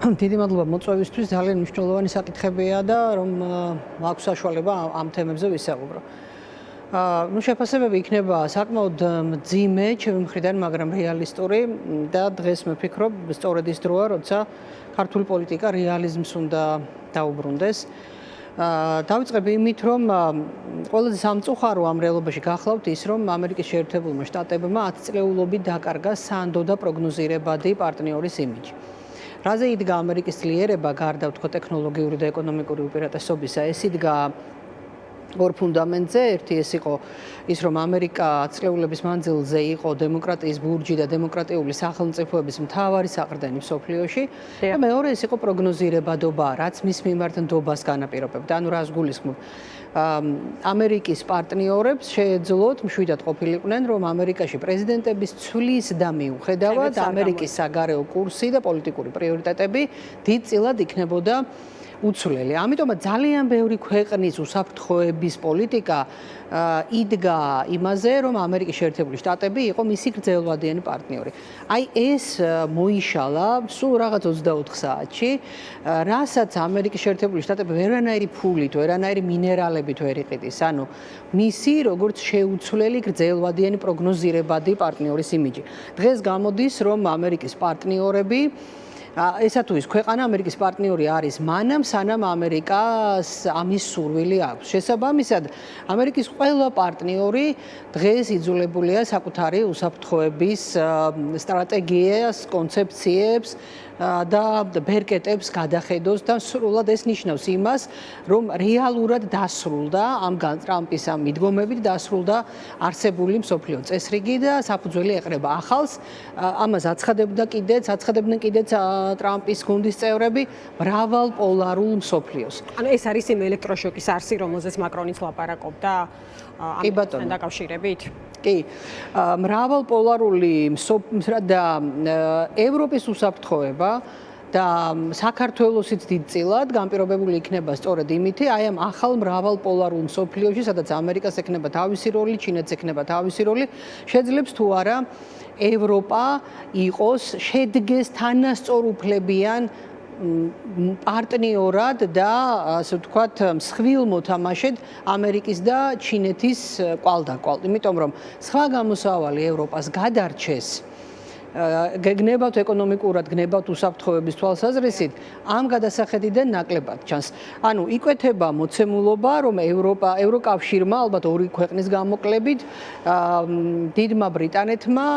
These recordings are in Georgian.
დიდი მადლობა მოწვევისთვის, ძალიან მნიშვნელოვანი საკითხებია და რომ მაქვს საშუალება ამ თემებზე ვისაუბრო. შეფასებები იქნება საკმაოდ მძიმე ჩემი მხრიდან, მაგრამ რეალისტური და დღეს მიფიქრობ, სწორედ ის დროა, როცა ქართული პოლიტიკა რეალიზმს უნდა დაუბრუნდეს. დავიწყებ იმით, რომ ყველაზე სამწუხარო ამ რეალობაში გახლავთ ის, რომ ამერიკის შეერთებულმა შტატებმა 10 წლეულობით დაკარგა სანდო და პროგნოზირებადი პარტნიორის იმიჯი. რაზე იდგა ამერიკის ძლიერება, გარდა ვთქვათ ტექნოლოგიური და ეკონომიკური უპირატესობისა, ეს იდგა ორ ფუნდამენტზე. ერთი ეს იყო ის, რომ ამერიკა 10 წლეულების მანძილზე იყო დემოკრატიის ბურჯი და დემოკრატიული სახელმწიფოების მთავარი საყრდენი მსოფლიოში. და მეორე ეს იყო პროგნოზირებადობა, რაც მის მიმართ ნდობას განაპირობებდა. ანუ რას გულისხმობ? ამერიკის პარტნიორებს შეეძლოთ მშვიდად ყოფილიყვნენ, რომ ამერიკაში პრეზიდენტების ცვლის და მიუხედავად ამერიკის საგარეო კურსი და პოლიტიკური პრიორიტეტები დიდწილად იქნებოდა უცვლელი. ამიტომაც ძალიან ბევრი ქვეყნის უსაფრთხოების პოლიტიკა იდგა იმაზე, რომ ამერიკის შეერთებული შტატები იყო მისი გრძელვადიანი პარტნიორი. აი ეს მოიშალა სულ რაღაც 24 საათში, რასაც ამერიკის შეერთებული შტატები ვერანაირი ფულით, ვერანაირი მინერალებით ვერ იყიდის. ანუ მისი როგორც შეუცვლელი გრძელვადიანი პროგნოზირებადი პარტნიორის იმიჯი. დღეს გამოდის, რომ ამერიკის პარტნიორები ესა თუ ის ქვეყანა ამერიკის პარტნიორი არის მანამ სანამ ამერიკას ამის სურვილი აქვს. შესაბამისად, ამერიკის ყველა პარტნიორი დღეს იძულებულია საკუთარი უსაფრთხოების სტრატეგიას, კონცეფციებს და ბერკეტებს გადახედოს და სრულად ეს ნიშნავს იმას, რომ რეალურად დასრულდა ამ ტრამპის ამ მიდგომებით დასრულდა არსებული მსოფლიო წესრიგი და საფუძველი ეყრება ახალს. ამას აცხადებდნენ კიდეც ტრამპის გუნდის წევრები მრავალპოლარულ მსოფლიოს. ანუ ეს არის იმ ელექტროშოკის არსი, რომელზეც მაკრონიც ლაპარაკობდა ამასთან დაკავშირებით? კი, მრავალპოლარული და ევროპის უსაფრთხოება და საქართველოსიც დიდწილად განპირობებული იქნება სწორედ იმითი, აი ამ ახალ მრავალპოლარულ მსოფლიოში, სადაც ამერიკას ექნება თავისი როლი, ჩინეთს ექნება თავისი როლი, შეძლებს თუ არა ევროპა იყოს შედგეს თანასწორუფლებიან პარტნიორად და ასე ვთქვათ მსხვილ მოთამაშედ ამერიკის და ჩინეთის კვალდაკვალ. იმიტომ რომ სხვა გამოსავალი ევროპას გადარჩეს გნებავთ ეკონომიკურად, გნებავთ უსაფრთხოების თვალსაზრისით, ამ გადასახედიდან ნაკლებად ჩანს. ანუ იკვეთება მოცემულობა, რომ ევროკავშირმა, ალბათ ორი ქვეყნის გამოკლებით, დიდმა ბრიტანეთმა,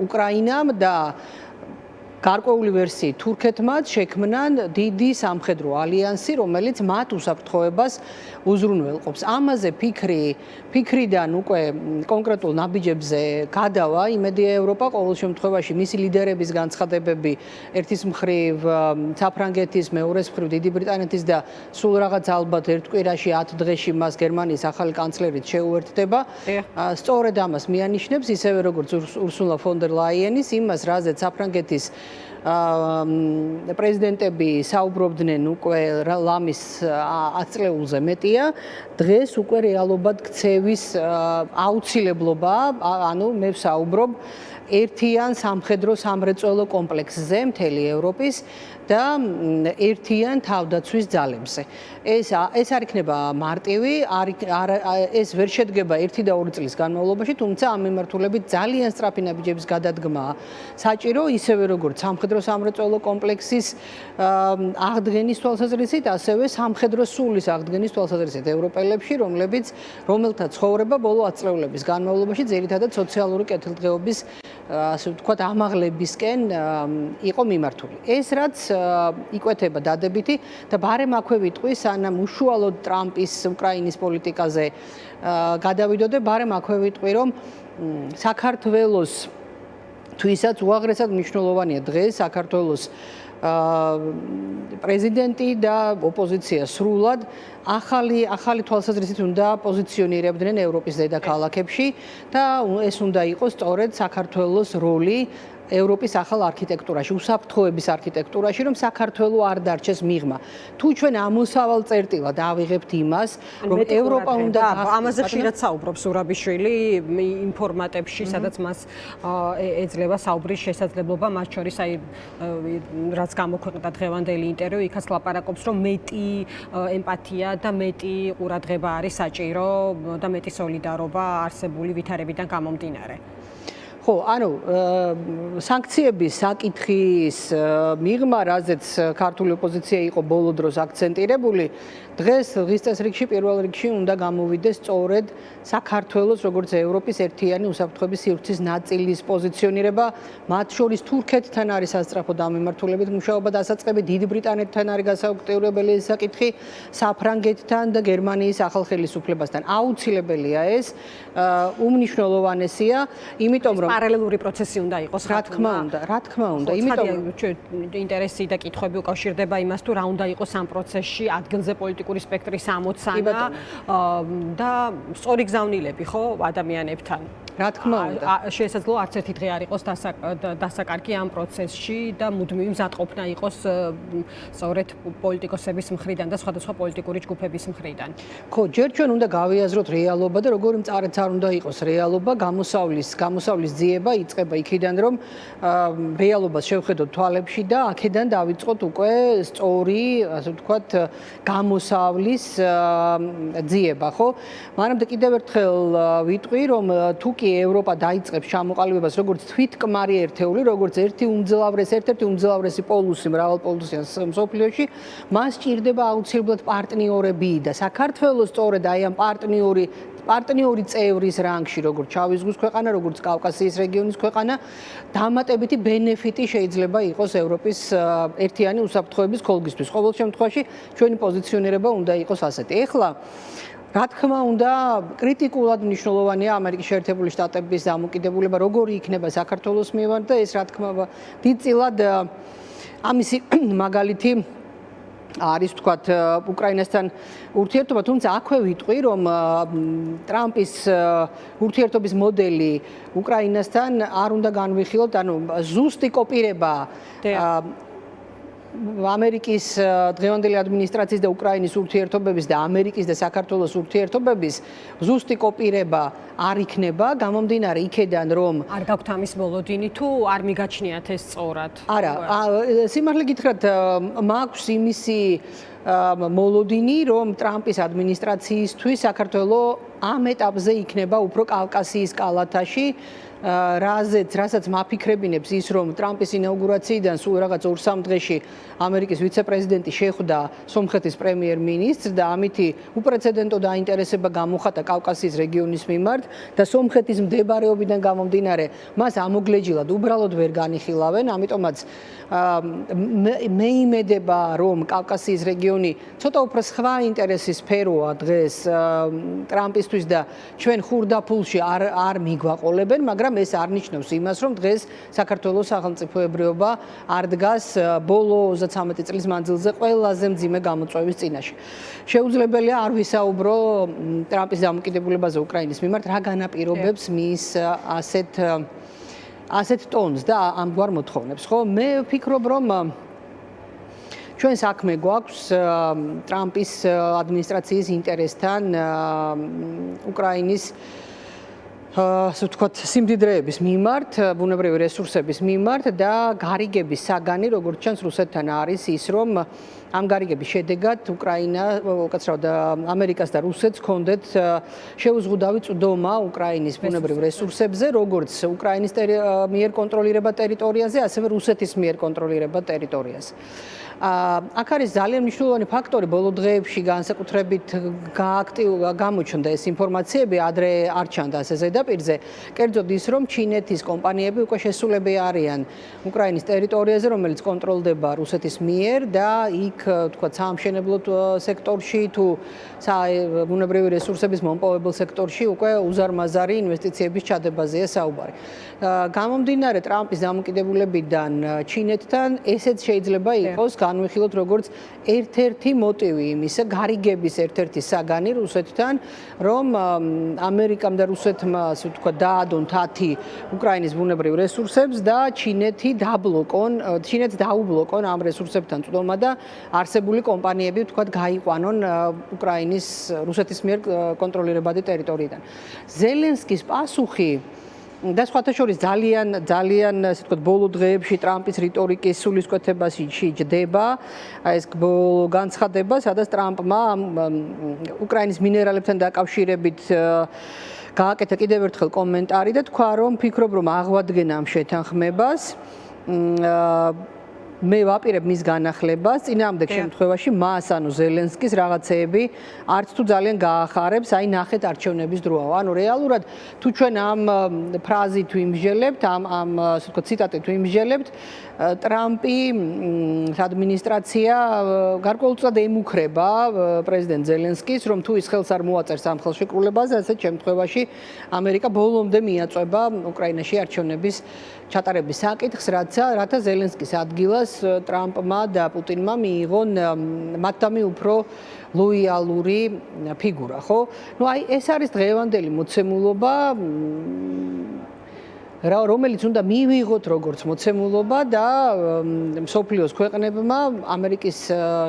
უკრაინამ და გარკვეული ვერსიით თურქეთმაც შექმნან დიდი სამხედრო ალიანსი, რომელიც მათ უსაფრთხოებას უზრუნველყოფს. ამაზე ფიქრიდან უკვე კონკრეტულ ნაბიჯებზე გადავა იმედია ევროპა, ყოველ შემთხვევაში მისი ლიდერების განცხადებები ერთის მხრივ საფრანგეთის, მეორეს მხრივ დიდი ბრიტანეთის და სულ რაღაც ალბათ ერთ კვირაში 10 დღეში მას გერმანიის ახალი კანცლერით შეუერთდება. სწორედ ამას მიანიშნებს, ისევე როგორც ურსულა ფონ დერ ლაიენის, იმას, რაზეც საფრანგეთის პრეზიდენტები საუბრობდნენ უკვე ლამის 10 წლეულზე მეტია, დღეს უკვე რეალობად ქცევის აუცილებლობაა, ანუ მე ვსაუბრობ ერთიან სამხედრო სამრეწველო კომპლექსზე მთელი ევროპის და ერთიან თავდაცვის ძალებზე. ეს არ იქნება მარტივი, ეს ვერ შედგება 1 და 2 წლის განმავლობაში, თუმცა ამ მიმართულებით ძალიან სწრაფი ნაბიჯების გადადგმა საჭირო, ისევე როგორც სამხედრო სამრეწველო კომპლექსის აღდგენის თვალსაზრისით, ასევე სამხედრო სულის აღდგენის თვალსაზრისით ევროპელებში, რომელთა ცხოვრება ბოლო 10 წლეულების განმავლობაში ძირითადად სოციალური კეთილდღეობის ასე ვთქვათ ამაღლებისკენ იყო მიმართული. ეს რაც იკვეთება დადებითი და ბარემ აქვე ვიტყვი, სანამ უშუალოდ ტრამპის უკრაინის პოლიტიკაზე გადავიდოდე, ბარემ აქვე ვიტყვი, რომ საქართველოს თვისაც უაღრესად მნიშვნელოვანია დღეს საქართველოს პრეზიდენტი და ოპოზიცია სრულად ახალი თვალსაზრისით უნდა პოზიციონირებდნენ ევროპის დედაქალაქებში და ეს უნდა იყოს სწორედ საქართველოს როლი ევროპის ახალ არქიტექტურაში, უსაფრთხოების არქიტექტურაში, რომ საქართველოს არ დარჩეს მიღმა. თუ ჩვენ ამოსავალ წერტილად ავიღებთ იმას, რომ ევროპა უნდა ამაზე ხშირად საუბრობს ზურაბიშვილი იმ ფორმატებში, სადაც მას ეძლევა საუბრის შესაძლებლობა, მათ შორის აი რაც გამოქვეყნდა დღევანდელი ინტერვიუ, იქაც ლაპარაკობს, რომ მეტი ემპათია და მეტი ყურადღება არის საჭირო და მეტი სოლიდარობა არსებული ვითარებიდან გამომდინარე. ხო, ანუ სანქციების საკითხის მიღმა, რაზეც ქართული ოპოზიცია იყო ბოლო დროს აქცენტირებული, დღეს დღის წესრიგში პირველ რიგში უნდა გამოვიდეს სწორედ საქართველოს როგორც ევროპის ერთიანი უსაფრთხოების სივრცის ნაწილის პოზიციონირება, მათ შორის თურქეთთან არის სასწრაფო დამიმართულებით მუშაობა დასაწყები, დიდ ბრიტანეთთან არის გასაუქტებელი საკითხი, საფრანგეთთან და გერმანიის ახალ ხელისუფლებასთან. აუცილებელია ეს, უმნიშვნელოვანესია, იმიტომ რომ პარალელური პროცესი უნდა იყოს, რა თქმა უნდა, იმიტომ ინტერესი და კითხვები უკავშირდება იმას, თუ რა უნდა იყოს ამ პროცესში ადგილზე პოლიტიკური სპექტრის ამოცანა და სწორი გზავნილები, ხო, ადამიანებთან. რა თქმა უნდა. შესაძლოა არც ერთი დღე არ იყოს დასაკარგი ამ პროცესში და მუდმივი მზადყოფნა იყოს სწორედ პოლიტიკოსების მხრიდან და სხვადასხვა პოლიტიკური ჯგუფების მხრიდან. ხო, ჯერ ჩვენ უნდა გავიაზროთ რეალობა და როგორი მწარიც არ უნდა იყოს რეალობა, გამოსავლის ძიება იწყება იქიდან, რომ რეალობას შევხედოთ თვალებში და აქედან დავიწყოთ უკვე სწორი, ასე ვთქვათ, გამოსავლის ძიება, ხო? მანამდე კიდევ ერთხელ ვიტყვი, რომ თუ კი ევროპა დაიწყებს ჩამოყალიბებას როგორც თვითკმარი ერთეული, როგორც ერთ-ერთი უმძლავრესი პოლუსი, მრავალპოლუსიან მსოფლიოში, მას სჭირდება აუცილებლად პარტნიორები და საქართველოს სწორედ აი ამ პარტნიორი წევრის რანგში, როგორც შავი ზღვის ქვეყანა, როგორც კავკასიის რეგიონის ქვეყანა, დამატებითი ბენეფიტი შეიძლება იყოს ევროპის ერთიანი უსაფრთხოების ხოლგისთვის. ყოველ შემთხვევაში ჩვენი პოზიციონირება უნდა იყოს ასეთი. ეხლა რა თქმა უნდა, კრიტიკულად მნიშვნელოვანია ამერიკის შეერთებული შტატების დამოკიდებულება, როგორი იქნება საქართველოს მიმართ და ეს რა თქმა უნდა დიდწილად ამისი მაგალითი არის თქვათ უკრაინასთან ურთიერთობა, თუმცა აქვე ვიტყვი, რომ ტრამპის ურთიერთობის მოდელი უკრაინასთან არ უნდა განვიხილოთ, ანუ ზუსტი კოპირება ამერიკის დღევანდელი ადმინისტრაციის და უკრაინის ურთიერთობების და ამერიკის და საქართველოს ურთიერთობების ზუსტი კოპირება არ იქნება, გამომდინარე იქედან, რომ არ გაქვთ ამის მოლოდინი თუ არ მიგაჩნიათ ეს სწორად? არა, სიმართლე გითხრათ, მაქვს იმისი მოლოდინი, რომ ტრამპის ადმინისტრაციისთვის საქართველოს ამ ეტაპზე იქნება უფრო კავკასიის კალათაში, რასაც მაფიქრებინებს ის, რომ ტრამპის ინაუგურაციიდან სულ რაღაც 2-3 დღეში ამერიკის ვიცე-პრეზიდენტი შეხვდა სომხეთის პრემიერ-მინისტრს და ამითი უპრეცედენტო დაინტერესება გამოხატა კავკასიის რეგიონის მიმართ და სომხეთის მდებარეობიდან გამომდინარე მას ამოგლეჯილად უბრალოდ ვერ განიხილავენ, ამიტომაც მე იმედება, რომ კავკასიის რეგიონი ცოტა უფრო სხვა ინტერესის სფეროა დღეს ტრამპისთვის და ჩვენ ხურდაფულში არ მიგვაყოლებენ, მაგრამ ეს არ ნიშნავს იმას, რომ დღეს საქართველოს სახელმწიფოებრიობა არ დგას ბოლო 33 წლის მანძილზე ყველაზე მძიმე გამოწვევის წინაშე. შეუძლებელია არ ვისაუბრო ტრამპის დამოკიდებულებაზე უკრაინის მიმართ, რა განაპირობებს მის ასეთ ტონს და ამგვარ მოთხოვნებს, ხო? მე ვფიქრობ, რომ ჩვენ საქმე გვაქვს ტრამპის ადმინისტრაციის ინტერესთან უკრაინის ასე ვთქვათ, სიმდიდრეების მიმართ, ბუნებრივი რესურსების მიმართ და გარიგების საგანი, როგორც ჩანს, რუსეთთან არის ის, რომ ამ გარიგების შედეგად უკრაინა, უკაცრავად ამერიკას და რუსეთს ჰქონდეთ შეუზღუდავი წვდომა უკრაინის ბუნებრივ რესურსებზე, როგორც უკრაინის მიერ კონტროლირებად ტერიტორიაზე, ასევე რუსეთის მიერ კონტროლირებად ტერიტორიაზე. აქ არის ძალიან მნიშვნელოვანი ფაქტორი, ბოლო დღეებში განსაკუთრებით გამოჩნდა ეს ინფორმაციები, ადრე არ ჩანდა ასე ზედაპირზე, კერძოდ ის, რომ ჩინეთის კომპანიები უკვე შესულები არიან უკრაინის ტერიტორიაზე, რომელიც კონტროლდება რუსეთის მიერ და იქ თქვა საამშენებლო სექტორში თუ ბუნებრივი რესურსების მომპოვებელ სექტორში უკვე უზარმაზარი ინვესტიციების ჩადებაზეა საუბარი. გამომდინარე ტრამპის დამოკიდებულებიდან ჩინეთთან, ესეც შეიძლება იყოს განვიხილოთ როგორც ერთ-ერთი მოტივი იმისა, გარიგების ერთ-ერთი საგანი რუსეთთან, რომ ამერიკამ და რუსეთმა, ასე ვთქვა, დაადონ თათი უკრაინის ბუნებრივ რესურსებს და ჩინეთს დაუბლოკონ ამ რესურსებთან წვდომა და არსებული კომპანიები, ვთქვათ, გაიყვანონ უკრაინის რუსეთის მიერ კონტროლირებადი ტერიტორიიდან. ზელენსკის პასუხი და სხვათა შორის ძალიან ასე ვთქვათ ბოლო დღეებში ტრამპის რიტორიკის სულისკვეთებაში ჯდება ეს განცხადება, სადაც ტრამპმა უკრაინის მინერალებთან დაკავშირებით გააკეთა კიდევ ერთხელ კომენტარი და თქვა, რომ ფიქრობ, რომ აღვადგენ ამ შეთანხმებას. მე ვაპირებ მის განახლებას, წინააღმდეგ შემთხვევაში მას, ანუ ზელენსკის რაღაცეები არც თუ ძალიან გაახარებს, აი ნახეთ არჩევნების დროა. ანუ რეალურად თუ ჩვენ ამ ფრაზით ვიმსჯელებთ, ამ ასე ვთქვათ ციტატით ვიმსჯელებთ, ტრამპის ადმინისტრაცია გარკვეულწილად ემუქრება პრეზიდენტ ზელენსკის, რომ თუ ის ხელს არ მოაწერს ამ ხელშეკრულებაზე, ასეთ შემთხვევაში ამერიკა ბოლომდე მიაწვება უკრაინაში არჩევნების ჩატარების საკითხს, რათა ზელენსკის ადგილას ტრამპმა და პუტინმა მიიღონ მათთამი უფრო ლოიალური ფიგურა, ხო? ნუ აი ეს არის დღევანდელი მოცემულობა, რომელიც უნდა მივიღოთ როგორც მოცემულობა და მსოფლიოს ქვეყნებმა ამერიკის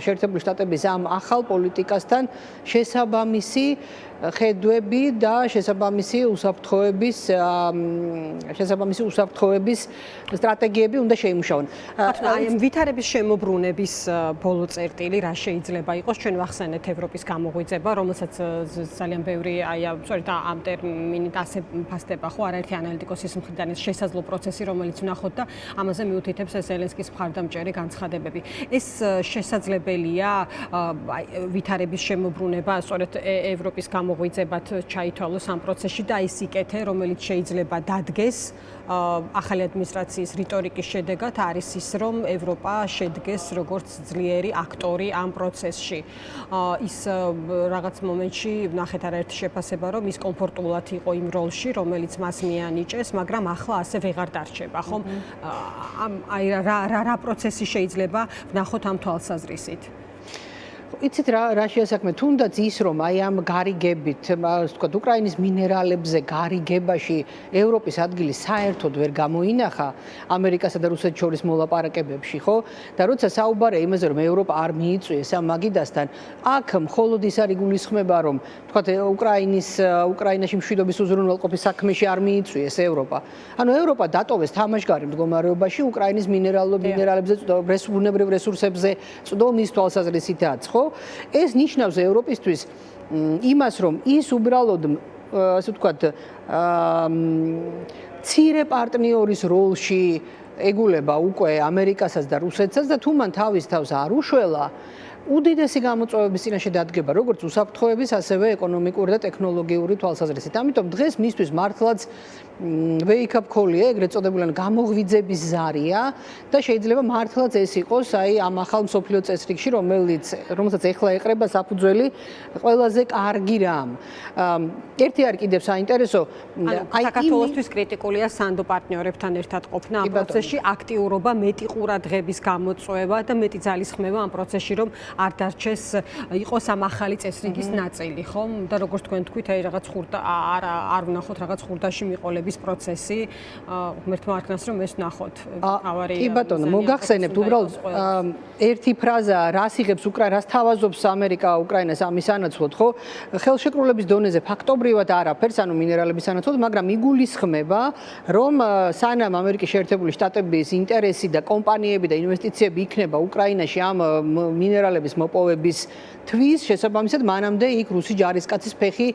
შეერთებული შტატების ამ ახალ პოლიტიკასთან შესაბამისი ხედვები და შესაბამისი უსაფრთხოების სტრატეგიები უნდა შეიმუშაონ. აი ვითარების შემოbrunების ბოლო წერტილი რა შეიძლება იყოს? ჩვენ ვახსენეთ ევროპის გამოღვიძება, რომელსაც ძალიან ბევრი აი სწორედ ამ ტერმინით ასე ფასდება ხო არაერთი ანალიტიკოსის მხრიდან ეს შესაძლო პროცესი, რომელიც ვნახოთ და ამაზე მიუთითებს ზელენსკის მხარდამჭერი განცხადებები. ეს შესაძლებელია აი ვითარების შემოbrunება სწორედ ევროპის მოღვიძებათ ჩაითვალოს ამ პროცესში და ის სიკეთე, რომელიც შეიძლება დადგეს ახალი ადმინისტრაციის რიტორიკის შედეგად არის ის, რომ ევროპა შედგეს როგორც ძლიერი აქტორი ამ პროცესში. ის რაღაც მომენტში ნახეთ არაერთი შეფასება, რომ ის კომფორტულად იყო იმ როლში, რომელიც მას მიანიჭეს, მაგრამ ახლა ასე ვეღარ დარჩება, ხომ? აი რა პროცესი შეიძლება ვნახოთ ამ თვალსაზრისით? იცით რა შეასაქმე, თუნდაც ის რომ აი ამ გარიგებით, ასე ვთქვათ, უკრაინის მინერალებზე გარიგებაში ევროპის ადგილი საერთოდ ვერ გამოინახა ამერიკასა და რუსეთს შორის მოლაპარაკებებში, ხო? და როცა საუბარია იმაზე, რომ ევროპა არ მიიწვიეს ამ მაგიდასთან, აქ მხოლოდ ის არ იგულისხმება, რომ ვთქვათ, უკრაინაში მშვიდობის უზრუნველყოფის საქმეში არ მიიწვიეს ევროპა. ანუ ევროპა დატოვეს თამაშგარი მდგომარეობაში უკრაინის მინერალებზე, ბუნებრივ რესურსებზე წვდომის თვალსაზრისითაც, ხო? ეს ნიშნავს ევროპისთვის იმას, რომ ის უბრალოდ, ასე ვთქვათ, მცირე პარტნიორის როლში ეგულება უკვე ამერიკასაც და რუსეთსაც და თუ მან თავის თავს არ უშველა, უდიდესი გამოწვევების წინაშე დადგება, როგორც უსაფრთხოების, ასევე ეკონომიკური და ტექნოლოგიური თვალსაზრისით. ამიტომ დღეს მისთვის მართლაც wake-up call-ია, ეგრეთ წოდებული გამოღვიძების ზარია და შეიძლება მართლაც ეს იყოს აი ამ ახალ მსოფლიო წესრიგში, რომელსაც ეხლა ეყრება საფუძველი ყველაზე კარგი რამ. ერთი არის კიდევ საინტერესო, აი საქართველოსთვის კრიტიკულია სანდო პარტნიორებთან ერთად ყოფნა ამ პროცესში, აქტიურობა, მეტი ყურადღების გამოწვევა და მეტი ძალისხმევა ამ პროცესში, რომ არ დარჩეს იყოს ამ ახალი წესრიგის ნაწილი, ხომ? და როგორც თქვენ თქვით, აი რაღაც არ ვნახოთ რაღაც ხურდაში მიყოლების პროცესი, ღმერთმა არქნას რომ ეს ვნახოთ. კი ბატონო, მოგახსენებთ უბრალოდ ერთი ფრაზა, რას იღებს რას თავაზობს ამერიკა უკრაინას ამის სანაცვლოდ, ხო? ხელშეკრულების დონეზე ფაქტობრივად არაფერს, ანუ მინერალების სანაცვლოდ, მაგრამ იგულისხმება, რომ სანამ ამერიკის შეერთებული შტატების ინტერესი და კომპანიები და ინვესტიციები იქნება უკრაინაში ამ მინერალების მოპოვების თვის შესაბამისად მანამდე იქ რუსი ჯარისკაცის ფეხი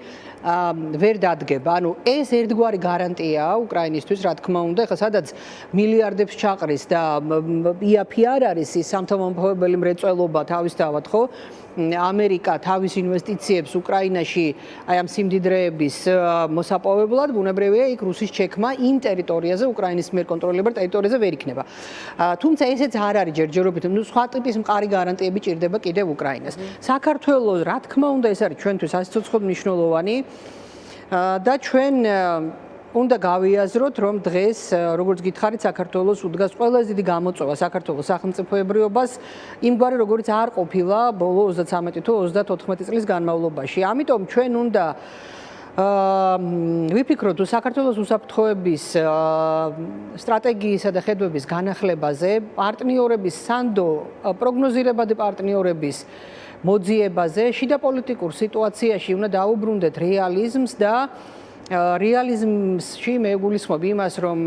ვერ დადგება. ანუ ეს ერთგვარი გარანტიაა უკრაინისთვის, რა თქმა უნდა, ხა სადაც მილიარდებს ჩაყრის და იაფი არ არის ის სამთო-მომპოვებელი მრეწველობა თავისთავად, ხო? ამერიკა თავის ინვესტიციებს უკრაინაში აი ამ სიმდიდრეების მოსაპოვებლად, ბუნებრივია იქ რუსის ჩექმა იმ ტერიტორიაზე, უკრაინის მიერ კონტროლირებულ ტერიტორიაზე დონეზე ვერ იქნება. თუმცა ესეც არ არის ჯერჯერობით, სხვა ტიპის მყარი გარანტიები ჭირდება კიდევ უკრაინას. საქართველოს, რა თქმა უნდა, ეს არის ჩვენთვის ასიცოცხლოდ მნიშვნელოვანი და ჩვენ უნდა გავიაზროთ, რომ დღეს, როგორც გითხარით, საქართველოს უდგას ყველაზე დიდი გამოწვევა საქართველოს სახელმწიფოებრიობას, იმგვარი, როგორც არ ყოფილა ბოლო 33 თუ 34 წლის განმავლობაში. ამიტომ ჩვენ უნდა ვიფიქროთ საქართველოს უსაფრთხოების სტრატეგიისა და ხედვების განახლებაზე, პარტნიორების სანდო პროგნოზირებადი პარტნიორების მოძიებაზე, შიდა პოლიტიკურ სიტუაციაში უნდა დაუბრუნდეთ რეალიზმს და რეალიზმში მე გულისხმობ იმას, რომ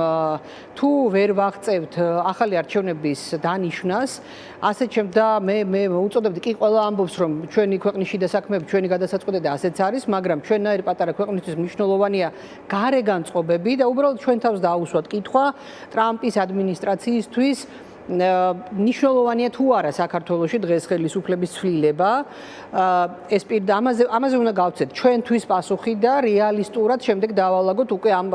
თუ ვერ ვაღწევთ ახალი არჩევნების დანიშვნას, ასეთ შემდგ და მე უწოდებდი კი ყველა ამბობს, რომ ჩვენი ქვეყნის შიდა საქმეები, ჩვენი გადასაწყვეტი და ასეც არის, მაგრამ ჩვენნაირი პატარა ქვეყნისთვის მნიშვნელოვანია გარეგანწყობები და უბრალოდ ჩვენ თავს დაუსვათ კითხვა ტრამპის ადმინისტრაციისთვის ნიშნულოვანია თუ არა საქართველოში დღეს ხელისუფლების ცვლილება. ეს ამაზე უნდა გავცეთ ჩვენთვის პასუხი და რეალისტურად შემდეგ დავალაგოთ უკვე ამ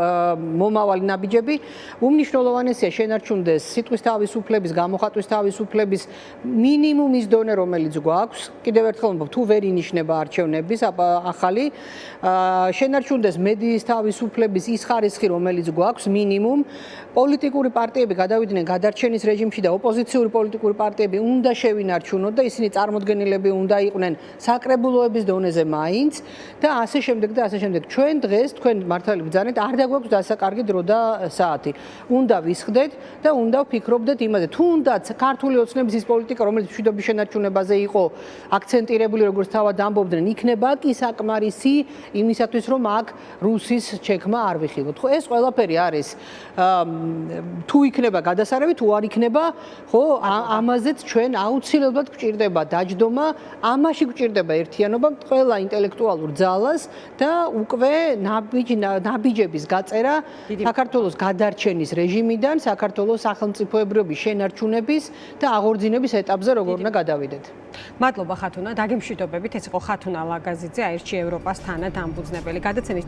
მომავალი ნაბიჯები. უმნიშვნელოვანესია შენარჩუნდეს სიტყვის თავისუფლების, გამოხატვის თავისუფლების მინიმუმის დონე, რომელიც გვაქვს. კიდევ ერთხელ ვამბობ, თუ ვერ ინიშნება არჩევნების ახალი, შენარჩუნდეს მედიის თავისუფლების ის ხარისხი, რომელიც გვაქვს მინიმუმ. პოლიტიკური პარტიები გადავიდნენ გადარჩენის რეჟიმში და ოპოზიციური პოლიტიკური პარტიები უნდა შევინარჩუნოთ და ისინი წარმოდგენილები უნდა იყვნენ საკრებულოების დონეზე მაინც და ასე შემდეგ და ასე შემდეგ. ჩვენ დღეს თქვენ მართალი ბრძანეთ, არ დაგვაქვს დასაკარგი დრო და საათი. უნდა ვისხდეთ და უნდა ვფიქრობდეთ იმაზე, თუნდაც ქართული ოცნების ის პოლიტიკა, რომელიც მშვიდობის შენარჩუნებაზე იყო აქცენტირებული, როგორც თავად ამბობდნენ, იქნება კი საკმარისი იმისათვის, რომ აქ რუსის ჩექმა არ ვიხილოთ. ხო, ეს ყველაფერი არის თუ იქნება გადასარევი, თუ არ იქნება, ხო, ამაზეც ჩვენ აუცილებლად გვჭირდება დაჯდომა, ამაში გვჭირდება ერთიანობა, ყველა ინტელექტუალურ ძალას და უკვე ნაბიჯების გაწერა საქართველოს გადარჩენის რეჟიმიდან, საქართველოს სახელმწიფოებრიობის შენარჩუნების და აღორძინების ეტაპზე როგორ უნდა გადავიდეთ. მადლობა ხათუნა, დაგემშვიდობებით, ეს იყო ხათუნა ლაგაზიძე, აირჩი ევროპას თანადამფუძნებელი. გადაცემის